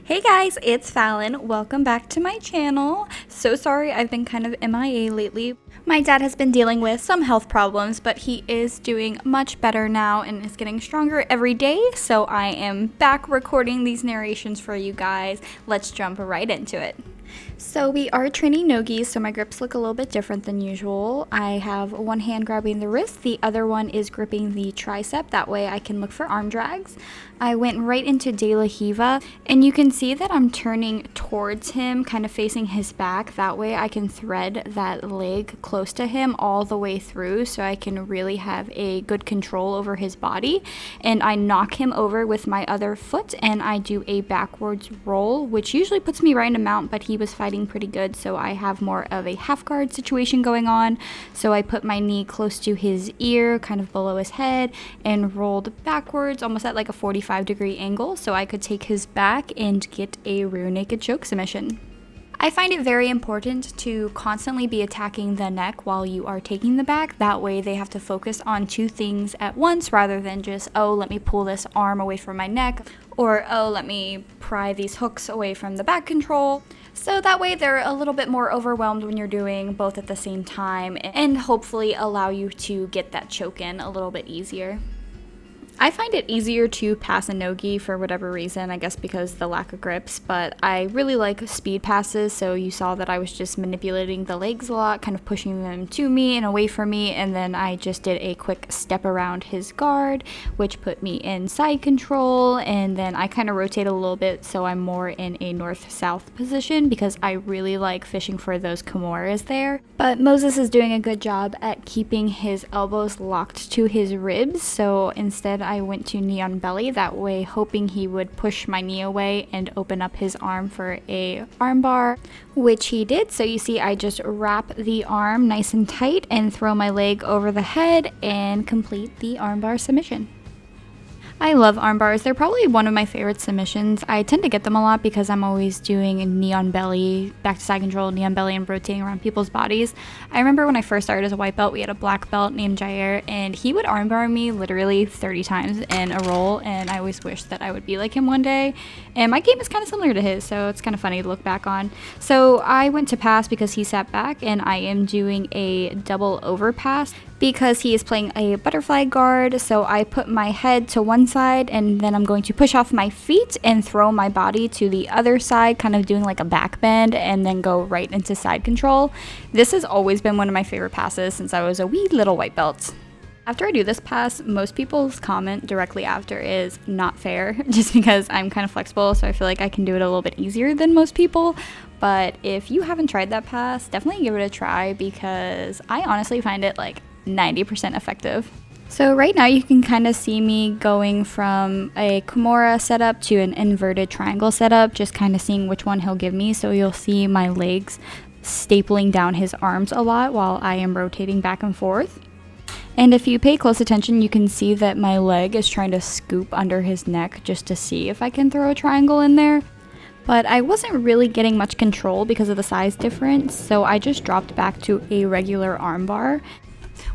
Hey guys, it's Fallon. Welcome back to my channel. So sorry I've been kind of MIA lately. My dad has been dealing with some health problems, but he is doing much better now and is getting stronger every day. So I am back recording these narrations for you guys. Let's jump right into it. So we are training nogis, so my grips look a little bit different than usual. I have one hand grabbing the wrist, the other one is gripping the tricep, that way I can look for arm drags. I went right into De La Hiva, and you can see that I'm turning towards him, kind of facing his back, that way I can thread that leg close to him all the way through, so I can really have a good control over his body. And I knock him over with my other foot, and I do a backwards roll, which usually puts me right in a mount, but he was fighting pretty good, so I have more of a half guard situation going on. So I put my knee close to his ear, kind of below his head, and rolled backwards almost at like a 45-degree angle so I could take his back and get a rear naked choke submission. I find it very important to constantly be attacking the neck while you are taking the back. That way they have to focus on two things at once rather than just, oh, let me pull this arm away from my neck, or oh, let me pry these hooks away from the back control. So that way they're a little bit more overwhelmed when you're doing both at the same time and hopefully allow you to get that choke in a little bit easier. I find it easier to pass a nogi for whatever reason, I guess because the lack of grips, but I really like speed passes, so you saw that I was just manipulating the legs a lot, kind of pushing them to me and away from me, and then I just did a quick step around his guard, which put me in side control, and then I kind of rotate a little bit so I'm more in a north-south position because I really like fishing for those kimuras there. But Moises is doing a good job at keeping his elbows locked to his ribs, so instead I went to knee on belly, that way hoping he would push my knee away and open up his arm for a arm bar, which he did. So you see I just wrap the arm nice and tight and throw my leg over the head and complete the arm bar submission. I love arm bars. They're probably one of my favorite submissions. I tend to get them a lot because I'm always doing knee on belly, back to side control, knee on belly, and rotating around people's bodies. I remember when I first started as a white belt, we had a black belt named Jair, and he would arm bar me literally 30 times in a roll, and I always wished that I would be like him one day. And my game is kind of similar to his, so it's kind of funny to look back on. So I went to pass because he sat back, and I am doing a double overpass because he is playing a butterfly guard. So I put my head to one side and then I'm going to push off my feet and throw my body to the other side, kind of doing like a back bend, and then go right into side control. This has always been one of my favorite passes since I was a wee little white belt. After I do this pass, most people's comment directly after is not fair, just because I'm kind of flexible, so I feel like I can do it a little bit easier than most people. But if you haven't tried that pass, definitely give it a try because I honestly find it like 90% effective. So right now you can kind of see me going from a kimura setup to an inverted triangle setup, just kind of seeing which one he'll give me. So you'll see my legs stapling down his arms a lot while I am rotating back and forth. And if you pay close attention, you can see that my leg is trying to scoop under his neck just to see if I can throw a triangle in there. But I wasn't really getting much control because of the size difference, so I just dropped back to a regular armbar.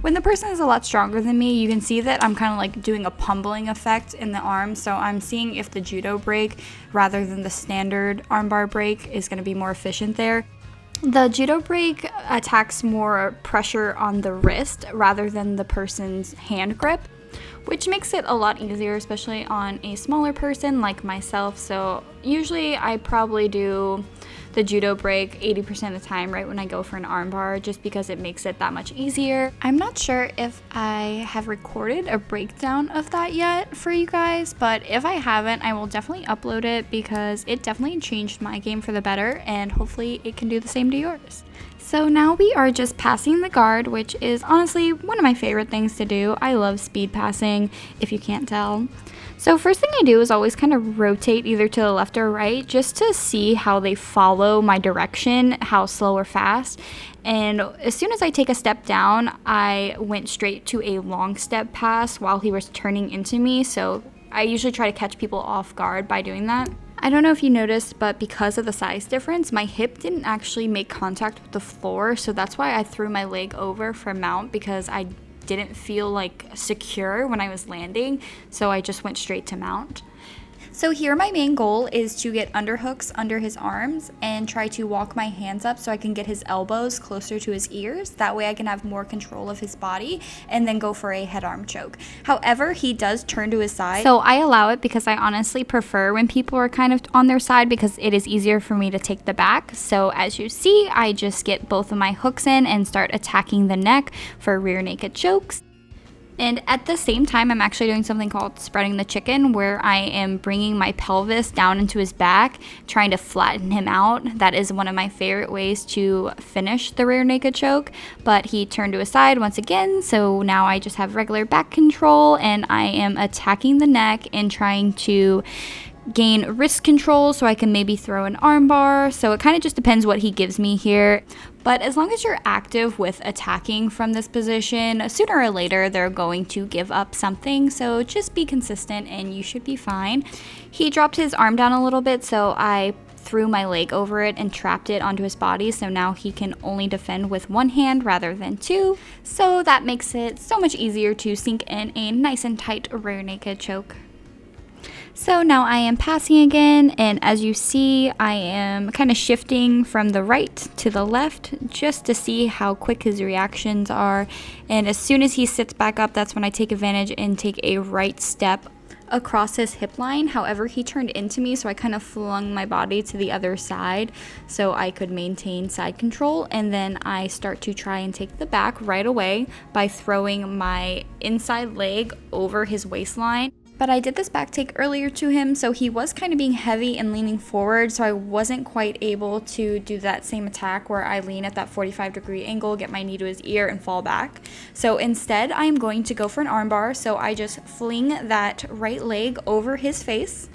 When the person is a lot stronger than me, you can see that I'm kind of like doing a pummeling effect in the arm, so I'm seeing if the judo break rather than the standard armbar break is going to be more efficient there. The judo break attacks more pressure on the wrist rather than the person's hand grip, which makes it a lot easier, especially on a smaller person like myself. So usually I probably do the judo break 80% of the time right when I go for an armbar, just because it makes it that much easier. I'm not sure if I have recorded a breakdown of that yet for you guys, but if I haven't, I will definitely upload it because it definitely changed my game for the better, and hopefully it can do the same to yours. So now we are just passing the guard, which is honestly one of my favorite things to do. I love speed passing, if you can't tell. So first thing I do is always kind of rotate either to the left or right just to see how they follow my direction, how slow or fast. And as soon as I take a step down, I went straight to a long step pass while he was turning into me. So I usually try to catch people off guard by doing that. I don't know if you noticed, but because of the size difference, my hip didn't actually make contact with the floor. So that's why I threw my leg over for mount, because I didn't feel like secure when I was landing, so I just went straight to mount. So here my main goal is to get underhooks under his arms and try to walk my hands up so I can get his elbows closer to his ears. That way I can have more control of his body and then go for a head arm choke. However, he does turn to his side. So I allow it because I honestly prefer when people are kind of on their side because it is easier for me to take the back. So as you see, I just get both of my hooks in and start attacking the neck for rear naked chokes. And at the same time, I'm actually doing something called spreading the chicken, where I am bringing my pelvis down into his back, trying to flatten him out. That is one of my favorite ways to finish the rear naked choke. But he turned to his side once again, so now I just have regular back control, and I am attacking the neck and trying to gain wrist control so I can maybe throw an arm bar. So it kind of just depends what he gives me here. But as long as you're active with attacking from this position, sooner or later they're going to give up something. So just be consistent and you should be fine. He dropped his arm down a little bit, so I threw my leg over it and trapped it onto his body. So now he can only defend with one hand rather than two. So that makes it so much easier to sink in a nice and tight rear naked choke. So now I am passing again, and as you see, I am kind of shifting from the right to the left just to see how quick his reactions are. And as soon as he sits back up, that's when I take advantage and take a right step across his hip line. However, he turned into me, so I kind of flung my body to the other side so I could maintain side control. And then I start to try and take the back right away by throwing my inside leg over his waistline. But I did this back take earlier to him, so he was kind of being heavy and leaning forward, so I wasn't quite able to do that same attack where I lean at that 45-degree angle, get my knee to his ear, and fall back. So instead, I'm going to go for an armbar, so I just fling that right leg over his face.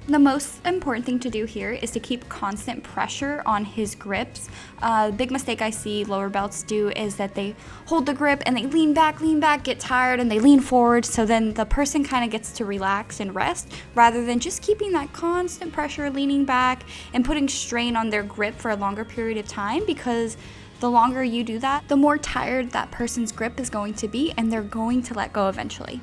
The most important thing to do here is to keep constant pressure on his grips. The big mistake I see lower belts do is that they hold the grip and they lean back, get tired, and they lean forward. So then the person kind of gets to relax and rest rather than just keeping that constant pressure, leaning back and putting strain on their grip for a longer period of time, because the longer you do that, the more tired that person's grip is going to be and they're going to let go eventually.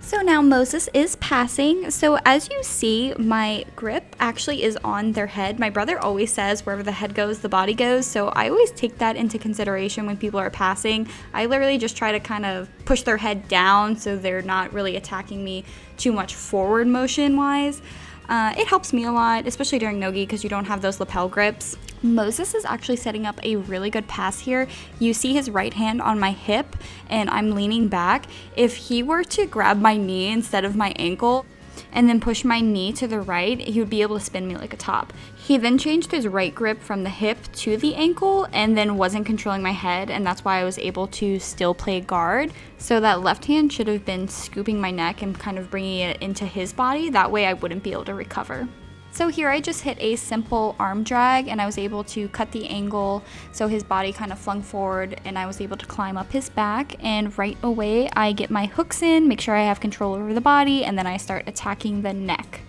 So now Moises is passing. So as you see, my grip actually is on their head. My brother always says wherever the head goes, the body goes. So I always take that into consideration when people are passing. I literally just try to kind of push their head down so they're not really attacking me too much forward motion wise. It helps me a lot, especially during no-gi because you don't have those lapel grips. Moises is actually setting up a really good pass here. You see his right hand on my hip and I'm leaning back. If he were to grab my knee instead of my ankle and then push my knee to the right, he would be able to spin me like a top. He then changed his right grip from the hip to the ankle and then wasn't controlling my head, and that's why I was able to still play guard. So that left hand should have been scooping my neck and kind of bringing it into his body. That way I wouldn't be able to recover. So here I just hit a simple arm drag and I was able to cut the angle so his body kind of flung forward and I was able to climb up his back, and right away I get my hooks in, make sure I have control over the body, and then I start attacking the neck.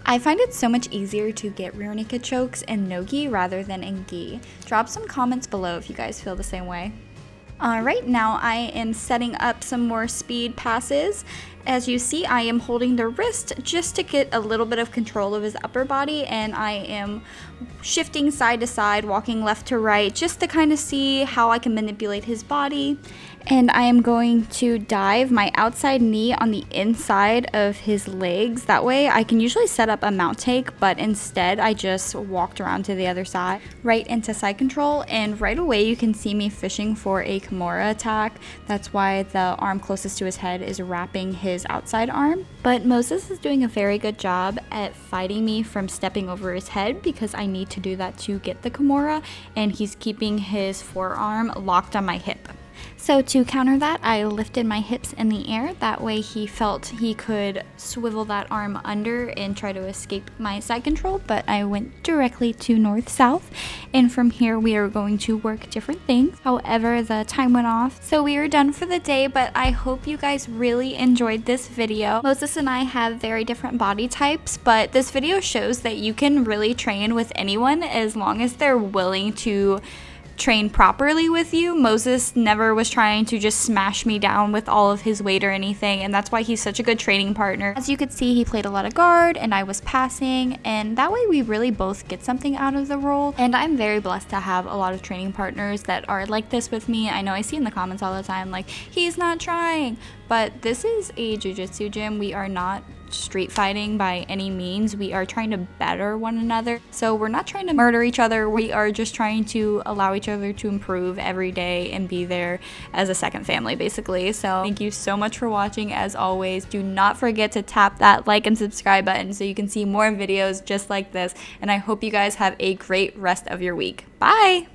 I find it so much easier to get rear naked chokes in no-gi rather than in gi. Drop some comments below if you guys feel the same way. Alright, now I am setting up some more speed passes. As you see, I am holding the wrist just to get a little bit of control of his upper body, and I am shifting side to side, walking left to right, just to kind of see how I can manipulate his body. And I am going to dive my outside knee on the inside of his legs. That way I can usually set up a mount take, but instead I just walked around to the other side, right into side control, and right away you can see me fishing for a Kimura attack. That's why the arm closest to his head is wrapping his outside arm. But Moises is doing a very good job at fighting me from stepping over his head, because I need to do that to get the Kimura, and he's keeping his forearm locked on my hip. So to counter that, I lifted my hips in the air. That way he felt he could swivel that arm under and try to escape my side control, but I went directly to north-south, and from here we are going to work different things. However, the time went off, so we are done for the day, but I hope you guys really enjoyed this video. Moises and I have very different body types, but this video shows that you can really train with anyone as long as they're willing to train properly with you. Moises never was trying to just smash me down with all of his weight or anything, and that's why he's such a good training partner. As you could see, he played a lot of guard and I was passing, and that way we really both get something out of the role. And I'm very blessed to have a lot of training partners that are like this with me. I know I see in the comments all the time like, he's not trying, but this is a jiu-jitsu gym. We are not street fighting by any means. We are trying to better one another. So we're not trying to murder each other. We are just trying to allow each other to improve every day and be there as a second family, basically. So thank you so much for watching. As always, do not forget to tap that like and subscribe button so you can see more videos just like this. And I hope you guys have a great rest of your week. Bye!